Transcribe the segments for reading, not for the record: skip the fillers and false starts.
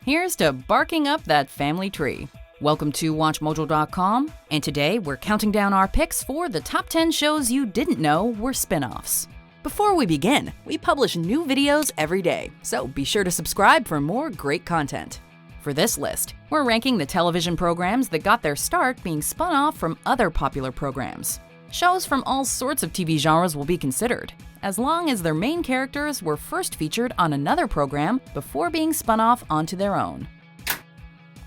Here's to barking up that family tree. Welcome to WatchMojo.com, and today we're counting down our picks for the top 10 shows you didn't know were spin-offs. Before we begin, we publish new videos every day, so be sure to subscribe for more great content. For this list, we're ranking the television programs that got their start being spun off from other popular programs. Shows from all sorts of TV genres will be considered, as long as their main characters were first featured on another program before being spun off onto their own.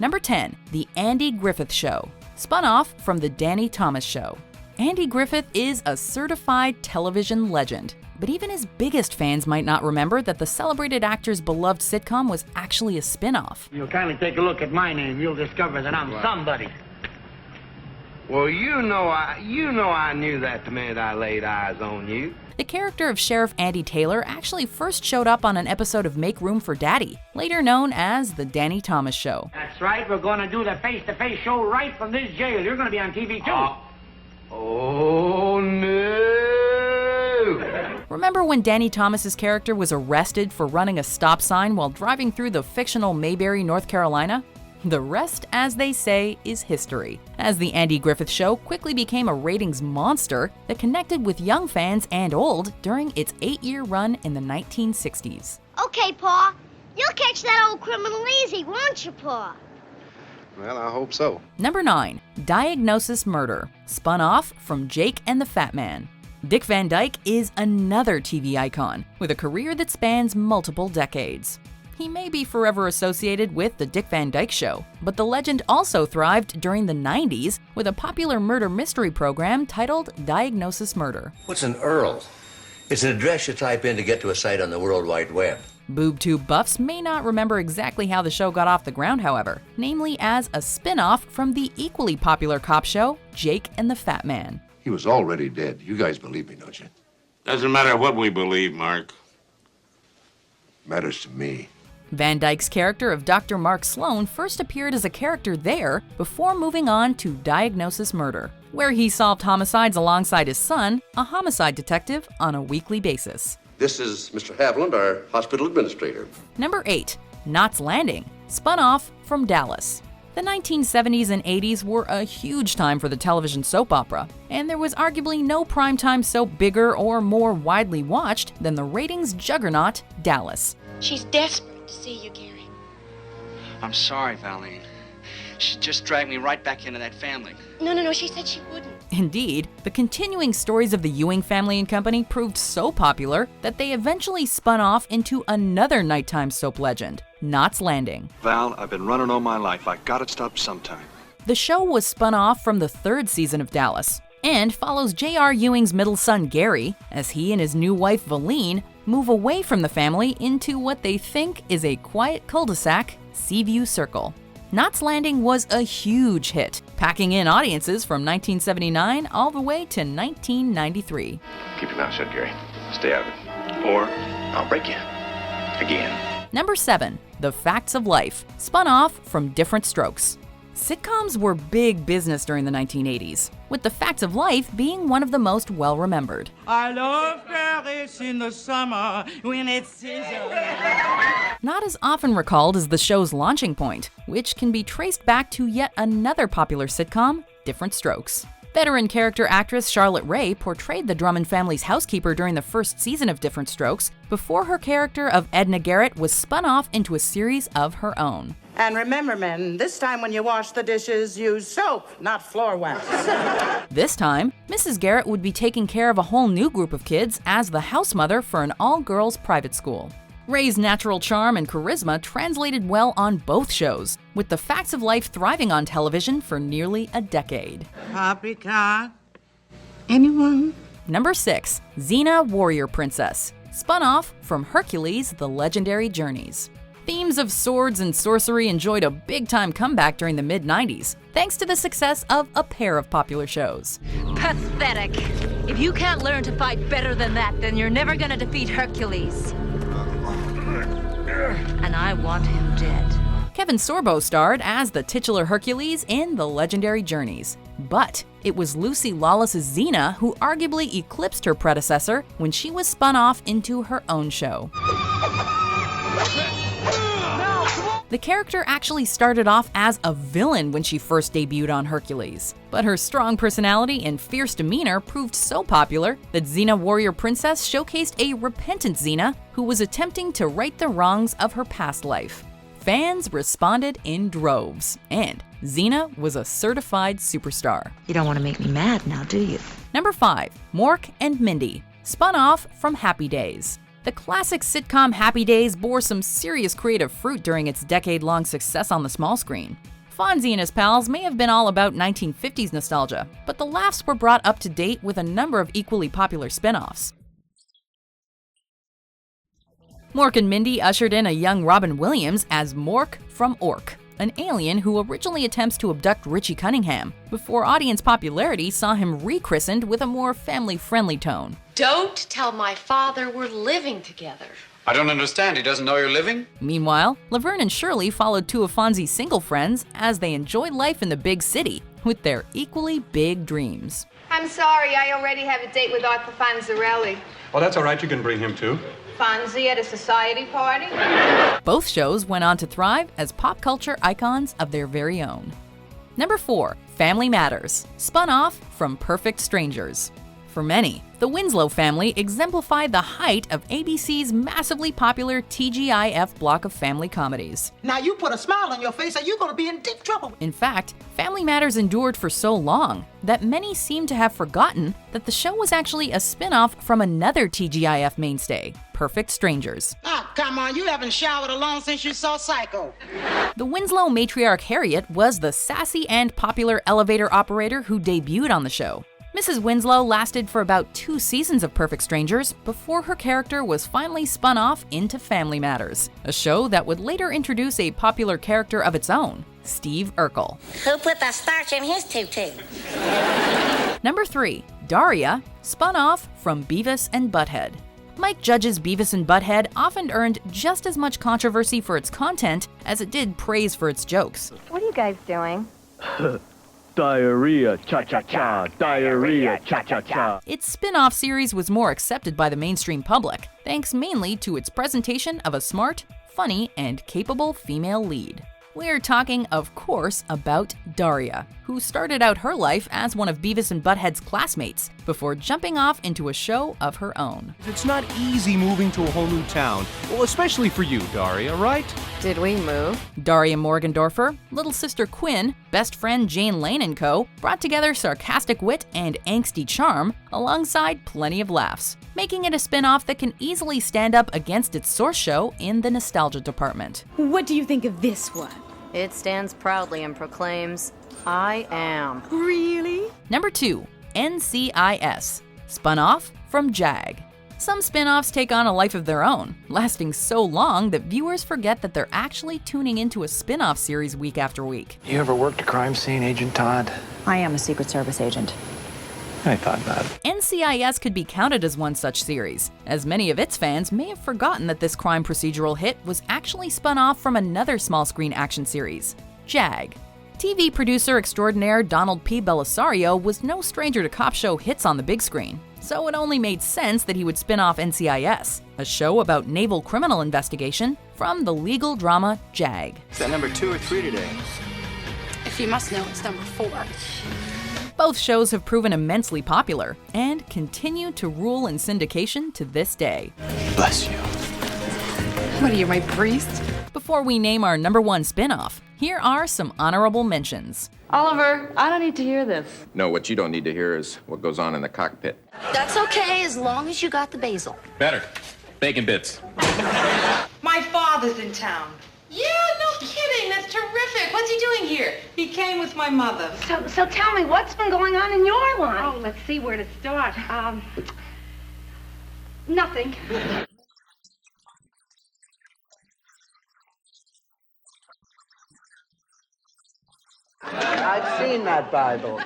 Number 10. The Andy Griffith Show, spun off from The Danny Thomas Show. Andy Griffith is a certified television legend, but even his biggest fans might not remember that the celebrated actor's beloved sitcom was actually a spin-off. You'll kindly take a look at my name, you'll discover that I'm somebody. Well, you know I knew that the minute I laid eyes on you. The character of Sheriff Andy Taylor actually first showed up on an episode of Make Room for Daddy, later known as The Danny Thomas Show. That's right, we're going to do the face-to-face show right from this jail. You're going to be on TV, too. Oh, no! Remember when Danny Thomas's character was arrested for running a stop sign while driving through the fictional Mayberry, North Carolina? The rest, as they say, is history, as the Andy Griffith Show quickly became a ratings monster that connected with young fans and old during its 8-year run in the 1960s. Okay, Pa. You'll catch that old criminal easy, won't you, Pa? Well, I hope so. Number 9. Diagnosis Murder, spun off from Jake and the Fat Man. Dick Van Dyke is another TV icon with a career that spans multiple decades. He may be forever associated with The Dick Van Dyke Show, but the legend also thrived during the 90s with a popular murder mystery program titled Diagnosis Murder. What's an URL? It's an address you type in to get to a site on the World Wide Web. BoobTube buffs may not remember exactly how the show got off the ground, however, namely as a spin-off from the equally popular cop show, Jake and the Fat Man. He was already dead. You guys believe me, don't you? Doesn't matter what we believe, Mark. Matters to me. Van Dyke's character of Dr. Mark Sloan first appeared as a character there before moving on to Diagnosis Murder, where he solved homicides alongside his son, a homicide detective, on a weekly basis. This is Mr. Haviland, our hospital administrator. Number 8. Knots Landing, spun off from Dallas. The 1970s and 80s were a huge time for the television soap opera, and there was arguably no primetime soap bigger or more widely watched than the ratings juggernaut Dallas. She's desperate to see you, Gary. I'm sorry, Valene. She just dragged me right back into that family. No, she said she wouldn't. Indeed, the continuing stories of the Ewing family and company proved so popular that they eventually spun off into another nighttime soap legend, Knots Landing. Val, I've been running all my life. I gotta stop sometime. The show was spun off from the 3rd season of Dallas and follows J.R. Ewing's middle son Gary as he and his new wife Valene move away from the family into what they think is a quiet cul-de-sac, Seaview Circle. Knots Landing was a huge hit, packing in audiences from 1979 all the way to 1993. Keep your mouth shut, Gary. Stay out of it. Or I'll break you. Again. Number 7. The Facts of Life, spun off from Different Strokes. Sitcoms were big business during the 1980s, with The Facts of Life being one of the most well-remembered. I love Paris in the summer when it's sizzling. Not as often recalled as the show's launching point, which can be traced back to yet another popular sitcom, Different Strokes. Veteran character actress Charlotte Rae portrayed the Drummond family's housekeeper during the first season of Different Strokes before her character of Edna Garrett was spun off into a series of her own. And remember, men, this time when you wash the dishes, use soap, not floor wax. This time, Mrs. Garrett would be taking care of a whole new group of kids as the house mother for an all-girls private school. Ray's natural charm and charisma translated well on both shows, with The Facts of Life thriving on television for nearly a decade. Paprika? Anyone? Number 6. Xena Warrior Princess, spun off from Hercules: The Legendary Journeys. Themes of swords and sorcery enjoyed a big-time comeback during the mid-90s, thanks to the success of a pair of popular shows. Pathetic. If you can't learn to fight better than that, then you're never gonna defeat Hercules. And I want him dead. Kevin Sorbo starred as the titular Hercules in The Legendary Journeys. But it was Lucy Lawless's Xena who arguably eclipsed her predecessor when she was spun off into her own show. The character actually started off as a villain when she first debuted on Hercules, but her strong personality and fierce demeanor proved so popular that Xena Warrior Princess showcased a repentant Xena who was attempting to right the wrongs of her past life. Fans responded in droves, and Xena was a certified superstar. You don't want to make me mad now, do you? Number 5. Mork and Mindy, spun off from Happy Days. The classic sitcom Happy Days bore some serious creative fruit during its decade-long success on the small screen. Fonzie and his pals may have been all about 1950s nostalgia, but the laughs were brought up to date with a number of equally popular spin-offs. Mork and Mindy ushered in a young Robin Williams as Mork from Ork, an alien who originally attempts to abduct Richie Cunningham, before audience popularity saw him rechristened with a more family-friendly tone. Don't tell my father we're living together. I don't understand. He doesn't know you're living? Meanwhile, Laverne and Shirley followed two of Fonzie's single friends as they enjoyed life in the big city with their equally big dreams. I'm sorry, I already have a date with Arthur Fonzarelli. Oh, that's all right. You can bring him too. Fonzie at a society party? Both shows went on to thrive as pop culture icons of their very own. Number 4. Family Matters, spun off from Perfect Strangers. For many, the Winslow family exemplified the height of ABC's massively popular TGIF block of family comedies. Now you put a smile on your face and you're going to be in deep trouble. In fact, Family Matters endured for so long that many seem to have forgotten that the show was actually a spin-off from another TGIF mainstay, Perfect Strangers. Ah, come on, you haven't showered alone since you saw Psycho. The Winslow matriarch Harriet was the sassy and popular elevator operator who debuted on the show. Mrs. Winslow lasted for about 2 seasons of Perfect Strangers before her character was finally spun off into Family Matters, a show that would later introduce a popular character of its own, Steve Urkel. Who put the starch in his tutu? Number 3. Daria, spun off from Beavis and Butthead. Mike Judge's Beavis and Butthead often earned just as much controversy for its content as it did praise for its jokes. What are you guys doing? Diarrhea, cha-cha-cha, diarrhea, cha-cha-cha. Its spin-off series was more accepted by the mainstream public, thanks mainly to its presentation of a smart, funny, and capable female lead. We're talking, of course, about Daria, who started out her life as one of Beavis and Butthead's classmates before jumping off into a show of her own. It's not easy moving to a whole new town, well, especially for you, Daria, right? Did we move? Daria Morgendorffer, little sister Quinn, best friend Jane Lane and co. brought together sarcastic wit and angsty charm alongside plenty of laughs, making it a spin-off that can easily stand up against its source show in the nostalgia department. What do you think of this one? It stands proudly and proclaims, I am. Really? Number 2. N.C.I.S. Spun off from JAG. Some spin-offs take on a life of their own, lasting so long that viewers forget that they're actually tuning into a spin-off series week after week. You ever worked a crime scene, Agent Todd? I am a Secret Service agent. I thought that. N.C.I.S. could be counted as one such series, as many of its fans may have forgotten that this crime procedural hit was actually spun off from another small-screen action series, JAG. TV producer extraordinaire Donald P. Belisario was no stranger to cop show hits on the big screen, so it only made sense that he would spin off N.C.I.S., a show about naval criminal investigation, from the legal drama JAG. Is that number 2 or 3 today? If you must know, it's number 4. Both shows have proven immensely popular and continue to rule in syndication to this day. Bless you. What are you, my priest? Before we name our number 1 spin-off, here are some honorable mentions. Oliver, I don't need to hear this. No, what you don't need to hear is what goes on in the cockpit. That's okay as long as you got the basil. Better. Bacon bits. My father's in town. Yeah, no kidding. That's terrific. What's he doing here? He came with my mother. So tell me, what's been going on in your life? Oh, let's see where to start. Nothing. I've seen that Bible.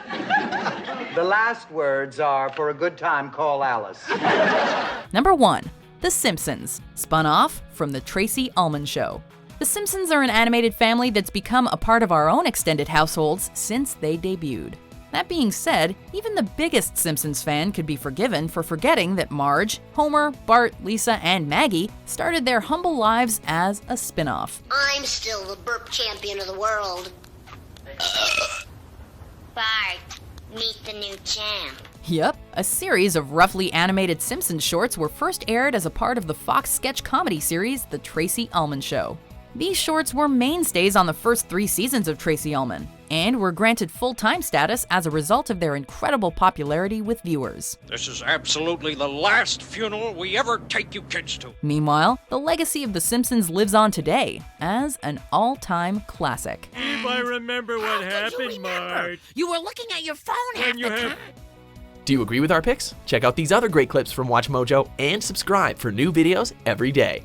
The last words are, for a good time, call Alice. Number 1. The Simpsons, spun off from The Tracy Ullman Show. The Simpsons are an animated family that's become a part of our own extended households since they debuted. That being said, even the biggest Simpsons fan could be forgiven for forgetting that Marge, Homer, Bart, Lisa, and Maggie started their humble lives as a spin-off. I'm still the burp champion of the world. Bart, meet the new champ. Yup, a series of roughly animated Simpsons shorts were first aired as a part of the Fox sketch comedy series, The Tracy Ullman Show. These shorts were mainstays on the first 3 seasons of Tracy Ullman, and were granted full-time status as a result of their incredible popularity with viewers. This is absolutely the last funeral we ever take you kids to. Meanwhile, the legacy of The Simpsons lives on today as an all-time classic. If I remember what happened, Marge. You were looking at your phone half the time. Do you agree with our picks? Check out these other great clips from WatchMojo and subscribe for new videos every day.